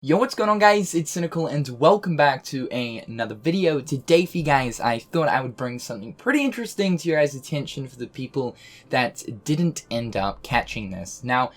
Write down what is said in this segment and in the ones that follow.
Yo, what's going on guys, it's Cynical and welcome back to another video. Today for you guys, I thought I would bring something pretty interesting to your guys' attention for the people that didn't end up catching this. Now,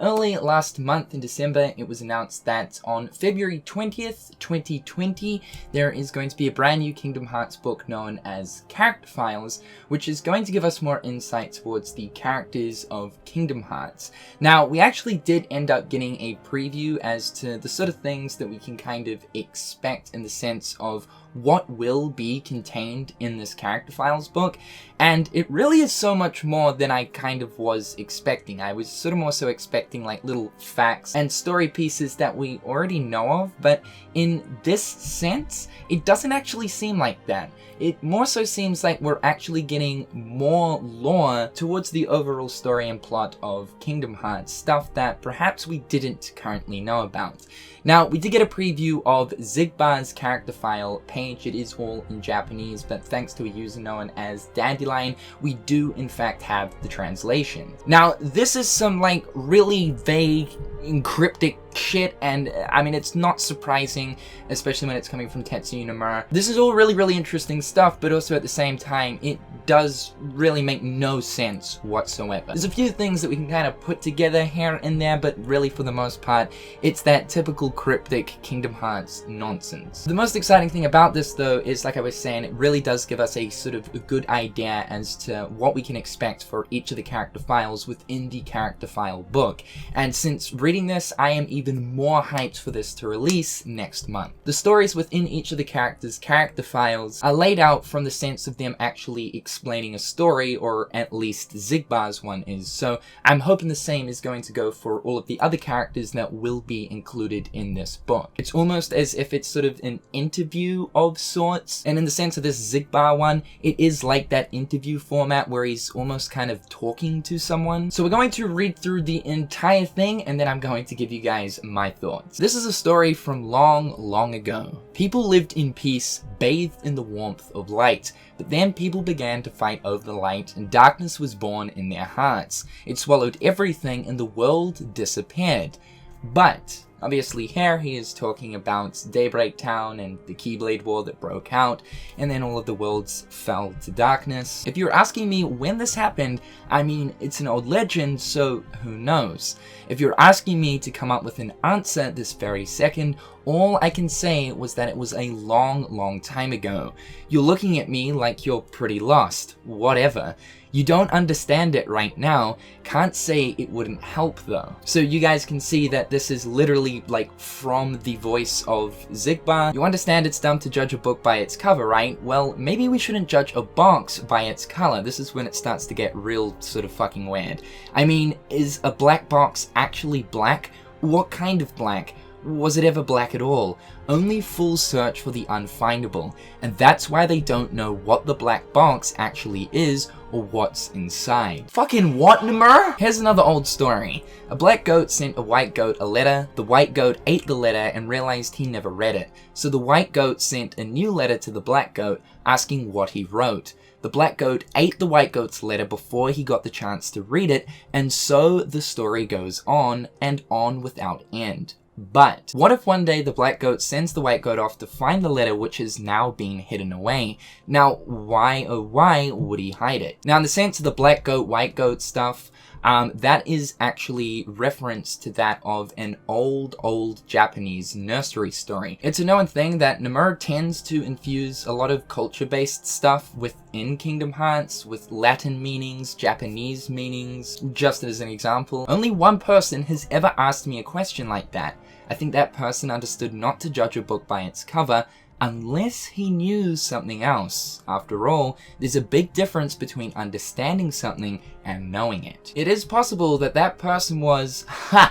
early last month in December, it was announced that on February 20th, 2020, there is going to be a brand new Kingdom Hearts book known as Character Files, which is going to give us more insight towards the characters of Kingdom Hearts. Now, we actually did end up getting a preview as to the sort of things that we can kind of expect in the sense of what will be contained in this Character Files book, and it really is so much more than I kind of was expecting. I was sort of more so expecting like little facts and story pieces that we already know of, but in this sense, it doesn't actually seem like that. It more so seems like we're actually getting more lore towards the overall story and plot of Kingdom Hearts, stuff that perhaps we didn't currently know about. Now, we did get a preview of Xigbar's character file page. It is all in Japanese, but thanks to a user known as Dandelion, we do in fact have the translation. Now, this is some like really vague and cryptic shit, and I mean, it's not surprising, especially when it's coming from Tetsuya Nomura. This is all really interesting stuff, but also at the same time, it does really make no sense whatsoever. There's a few things that we can kind of put together here and there, but really for the most part, it's that typical cryptic Kingdom Hearts nonsense. The most exciting thing about this though is, like I was saying, it really does give us a sort of a good idea as to what we can expect for each of the character files within the character file book. And since reading this, I am even more hyped for this to release next month. The stories within each of the characters' character files are laid out from the sense of them actually explaining a story, or at least Xigbar's one is. So I'm hoping the same is going to go for all of the other characters that will be included in this book. It's almost as if it's sort of an interview of sorts, and in the sense of this Xigbar one, it is like that interview format where he's almost kind of talking to someone. So we're going to read through the entire thing, and then I'm going to give you guys my thoughts. This is a story from long ago. People lived in peace, bathed in the warmth of light, but then people began to fight over the light, and darkness was born in their hearts. It swallowed everything, and the world disappeared. But obviously here he is talking about Daybreak Town and the Keyblade War that broke out, and then all of the worlds fell to darkness. If you're asking me when this happened, I mean, it's an old legend, so who knows? If you're asking me to come up with an answer this very second, all I can say was that it was a long time ago. You're looking at me like you're pretty lost. Whatever. You don't understand it right now. Can't say it wouldn't help though. So you guys can see that this is literally like from the voice of Xigbar. You understand it's dumb to judge a book by its cover, right? Well, maybe we shouldn't judge a box by its color. This is when it starts to get real sort of fucking weird. I mean, is a black box actually black? What kind of black? Was it ever black at all? Only fools search for the unfindable, and that's why they don't know what the black box actually is or what's inside. Fucking what, Nomura? Here's another old story. A black goat sent a white goat a letter. The white goat ate the letter and realized he never read it. So the white goat sent a new letter to the black goat asking what he wrote. The black goat ate the white goat's letter before he got the chance to read it, and so the story goes on and on without end. But what if one day the black goat sends the white goat off to find the letter which has now been hidden away? Now, why oh why would he hide it? Now, in the sense of the black goat, white goat stuff, that is actually reference to that of an old Japanese nursery story. It's a known thing that Nomura tends to infuse a lot of culture-based stuff within Kingdom Hearts, with Latin meanings, Japanese meanings. Just as an example, only one person has ever asked me a question like that. I think that person understood not to judge a book by its cover, unless he knew something else. After all, there's a big difference between understanding something and knowing it. It is possible that that person was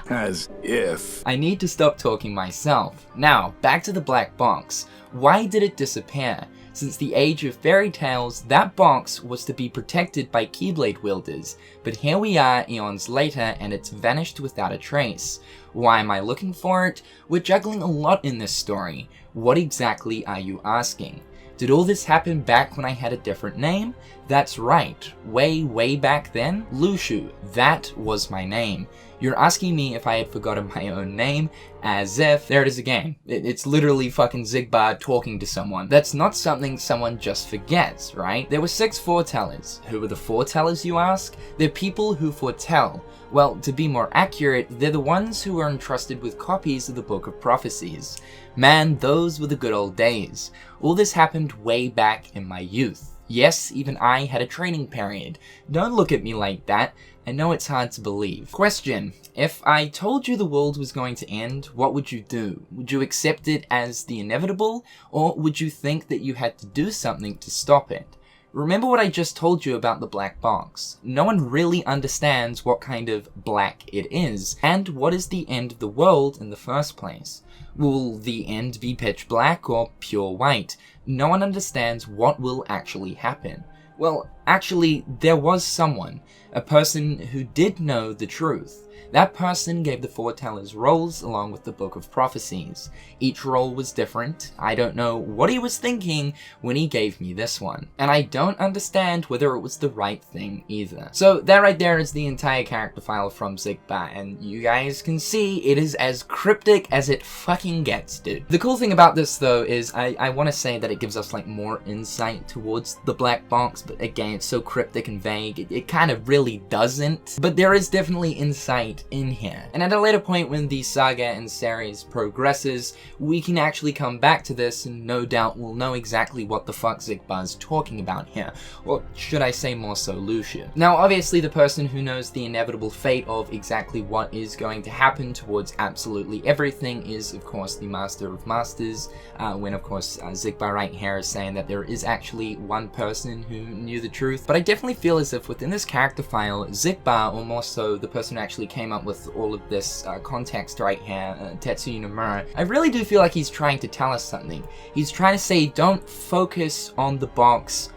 as if. I need to stop talking myself. Now, back to the black box. Why did it disappear? Since the age of fairy tales, that box was to be protected by Keyblade wielders, but here we are eons later and it's vanished without a trace. Why am I looking for it? We're juggling a lot in this story. What exactly are you asking? Did all this happen back when I had a different name? That's right, way back then? Luxu, that was my name. You're asking me if I had forgotten my own name, as if, there it is again. It's literally fucking Xigbar talking to someone. That's not something someone just forgets, right? There were 6 foretellers. Who were the foretellers, you ask? They're people who foretell. Well, to be more accurate, they're the ones who are entrusted with copies of the Book of Prophecies. Man, those were the good old days. All this happened way back in my youth. Yes, even I had a training period. Don't look at me like that. I know it's hard to believe. Question: if I told you the world was going to end, what would you do? Would you accept it as the inevitable, or would you think that you had to do something to stop it? Remember what I just told you about the black box. No one really understands what kind of black it is, and what is the end of the world in the first place. Will the end be pitch black or pure white? No one understands what will actually happen. Well, actually, there was someone, a person who did know the truth. That person gave the foretellers roles along with the Book of Prophecies. Each role was different. I don't know what he was thinking when he gave me this one. And I don't understand whether it was the right thing either. So that right there is the entire character file from Xigbar, and you guys can see it is as cryptic as it fucking gets, dude. The cool thing about this though is I want to say that it gives us like more insight towards the black box, but again it's so cryptic and vague, it kind of really doesn't. But there is definitely insight in here. And at a later point when the saga and series progresses, we can actually come back to this and no doubt we'll know exactly what the fuck Xigbar's talking about here. Or should I say more so Luxu. Now obviously the person who knows the inevitable fate of exactly what is going to happen towards absolutely everything is of course the Master of Masters, when of course Xigbar right here is saying that there is actually one person who knew the truth. But I definitely feel as if within this character file, Xigbar, or more so the person who actually came up with all of this context right here, Tetsuya Nomura, I really do feel like he's trying to tell us something. He's trying to say don't focus on the box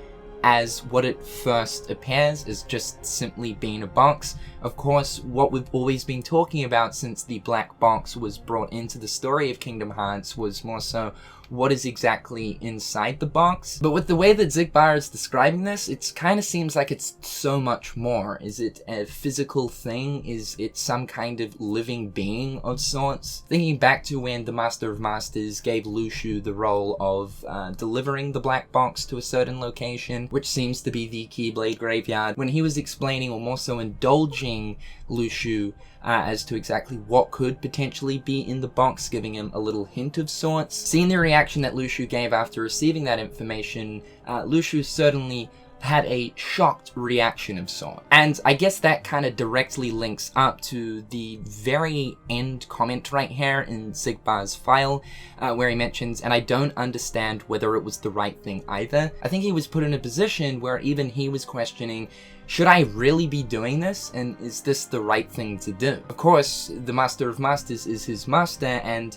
as what it first appears, as just simply being a box. Of course, what we've always been talking about since the black box was brought into the story of Kingdom Hearts was more so what is exactly inside the box. But with the way that Xigbar is describing this, it kind of seems like it's so much more. Is it a physical thing? Is it some kind of living being of sorts? Thinking back to when the Master of Masters gave Luxu the role of delivering the black box to a certain location, which seems to be the Keyblade graveyard, when he was explaining, or more so indulging Luxu as to exactly what could potentially be in the box, giving him a little hint of sorts. Seeing the reaction that Luxu gave after receiving that information, Luxu certainly had a shocked reaction of sorts. And I guess that kind of directly links up to the very end comment right here in Xigbar's file, where he mentions, and I don't understand whether it was the right thing either. I think he was put in a position where even he was questioning, should I really be doing this? And is this the right thing to do? Of course, the Master of Masters is his master, and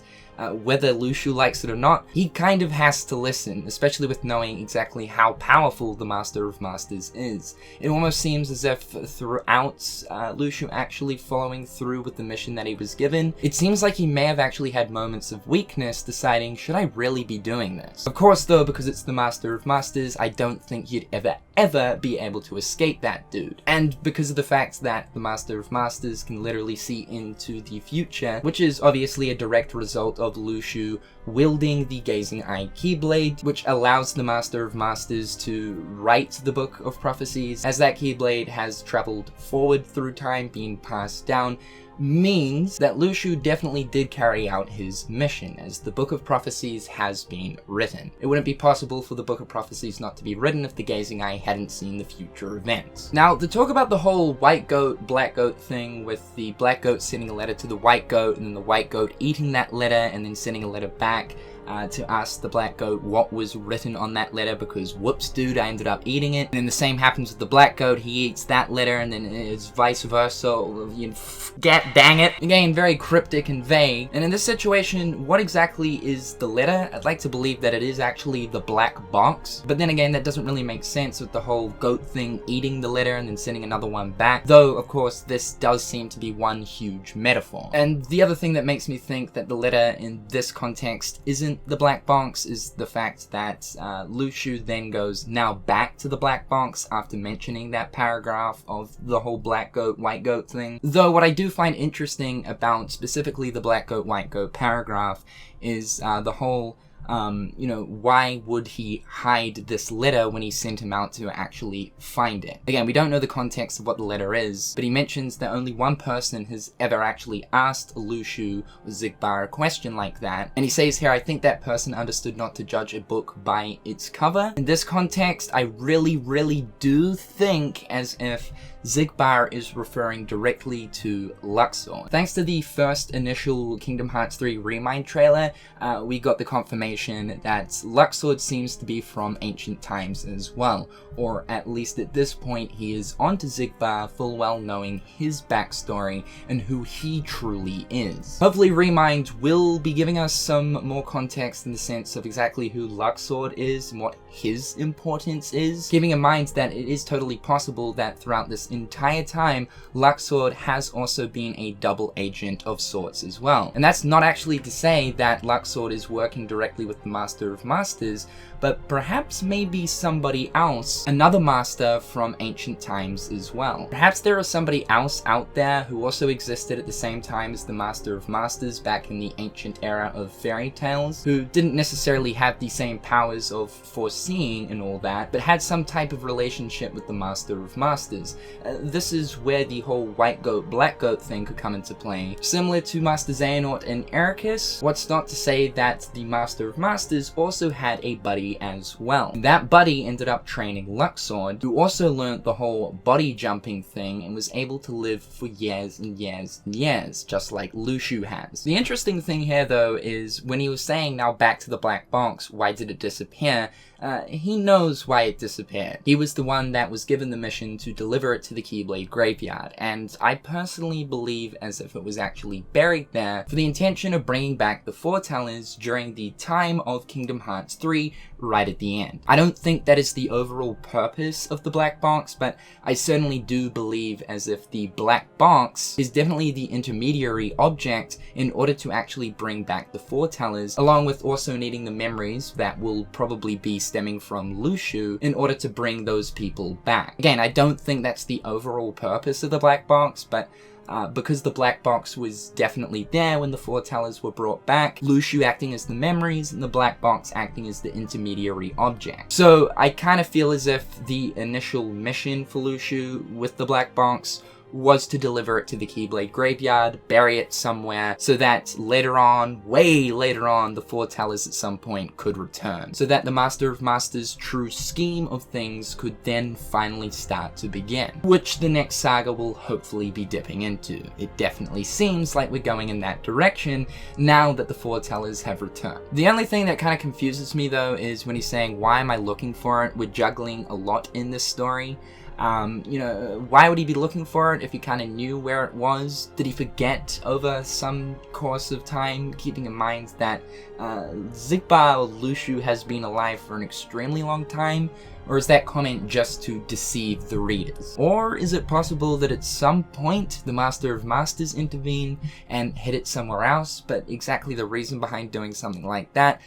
whether Luxu likes it or not, he kind of has to listen, especially with knowing exactly how powerful the Master of Masters is. It almost seems as if throughout Luxu actually following through with the mission that he was given, it seems like he may have actually had moments of weakness deciding, should I really be doing this? Of course though, because it's the Master of Masters, I don't think you'd ever be able to escape that dude. And because of the fact that the Master of Masters can literally see into the future, which is obviously a direct result of Luxu wielding the Gazing Eye Keyblade, which allows the Master of Masters to write the Book of Prophecies, as that Keyblade has traveled forward through time, being passed down, means that Luxu definitely did carry out his mission, as the Book of Prophecies has been written. It wouldn't be possible for the Book of Prophecies not to be written if the Gazing Eye hadn't seen the future events. Now, to talk about the whole white goat, black goat thing, with the black goat sending a letter to the white goat, and then the white goat eating that letter and then sending a letter back, to ask the black goat what was written on that letter, because whoops dude, I ended up eating it. And then the same happens with the black goat, he eats that letter, and then it's vice versa, you know, dang it. Again, very cryptic and vague. And in this situation, what exactly is the letter? I'd like to believe that it is actually the black box, but then again, that doesn't really make sense with the whole goat thing eating the letter and then sending another one back, though of course this does seem to be one huge metaphor. And the other thing that makes me think that the letter in this context isn't isn't the black box is the fact that Luxu then goes now back to the black box after mentioning that paragraph of the whole black goat, white goat thing. Though what I do find interesting about specifically the black goat, white goat paragraph is the whole you know, why would he hide this letter when he sent him out to actually find it? Again, we don't know the context of what the letter is, but he mentions that only one person has ever actually asked Luxu or Xigbar a question like that. And he says here, I think that person understood not to judge a book by its cover. In this context, I really do think as if Xigbar is referring directly to Luxu. Thanks to the first initial Kingdom Hearts 3 Remind trailer, we got the confirmation that Luxu seems to be from ancient times as well, or at least at this point he is onto Xigbar full well knowing his backstory and who he truly is. Hopefully Remind will be giving us some more context in the sense of exactly who Luxu is and what his importance is, keeping in mind that it is totally possible that throughout this entire time, Luxu has also been a double agent of sorts as well. And that's not actually to say that Luxu is working directly with the Master of Masters, but perhaps maybe somebody else, another master from ancient times as well. Perhaps there is somebody else out there who also existed at the same time as the Master of Masters back in the ancient era of fairy tales, who didn't necessarily have the same powers of foreseeing and all that, but had some type of relationship with the Master of Masters. This is where the whole white goat, black goat thing could come into play. Similar to Master Xehanort and Ericus, what's not to say that the Master of Masters also had a buddy as well. That buddy ended up training Luxu, who also learned the whole body jumping thing and was able to live for years and years and years, just like Luxu has. The interesting thing here though is when he was saying now back to the black box, why did it disappear? He knows why it disappeared. He was the one that was given the mission to deliver it to the Keyblade graveyard, and I personally believe as if it was actually buried there for the intention of bringing back the foretellers during the time of Kingdom Hearts 3 right at the end. I don't think that is the overall purpose of the black box, but I certainly do believe as if the black box is definitely the intermediary object in order to actually bring back the foretellers, along with also needing the memories that will probably be stemming from Luxu in order to bring those people back. Again, I don't think that's the overall purpose of the black box, but because the black box was definitely there when the foretellers were brought back, Luxu acting as the memories and the black box acting as the intermediary object. So I kind of feel as if the initial mission for Luxu with the black box was to deliver it to the Keyblade graveyard, bury it somewhere, so that later on, way later on, the foretellers at some point could return, so that the Master of Masters' true scheme of things could then finally start to begin, which the next saga will hopefully be dipping into. It definitely seems like we're going in that direction now that the foretellers have returned. The only thing that kind of confuses me though is when he's saying, why am I looking for it? We're juggling a lot in this story. You know, why would he be looking for it if he kind of knew where it was? Did he forget over some course of time, keeping in mind that Xigbar or Luxu has been alive for an extremely long time? Or is that comment just to deceive the readers? Or is it possible that at some point the Master of Masters intervened and hid it somewhere else, but exactly the reason behind doing something like that,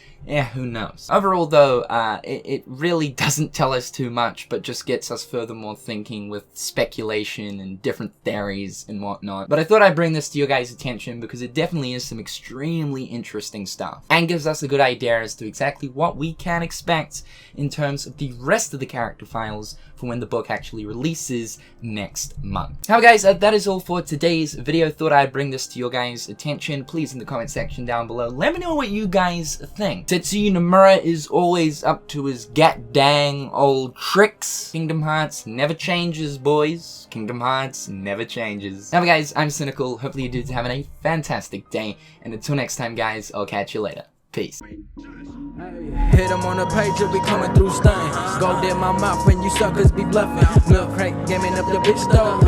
who knows? Overall though, it really doesn't tell us too much, but just gets us furthermore thinking with speculation and different theories and whatnot. But I thought I'd bring this to your guys' attention because it definitely is some extremely interesting stuff, and gives us a good idea as to exactly what we can expect in terms of the rest of the character files for when the book actually releases next month. However guys, that is all for today's video. Thought I'd bring this to your guys' attention. Please in the comment section down below, let me know what you guys think. Tetsuya Nomura is always up to his dang old tricks. Kingdom Hearts never changes, boys. Kingdom Hearts never changes. However guys, I'm Cynical. Hopefully you dudes are having a fantastic day, and until next time guys, I'll catch you later. Peace. Hit them on the page, you'll be coming through stunning. Gold in my mouth when you suckers be bluffing. Milk crate, gaming up the bitch though.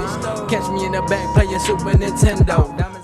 Catch me in the back playing Super Nintendo.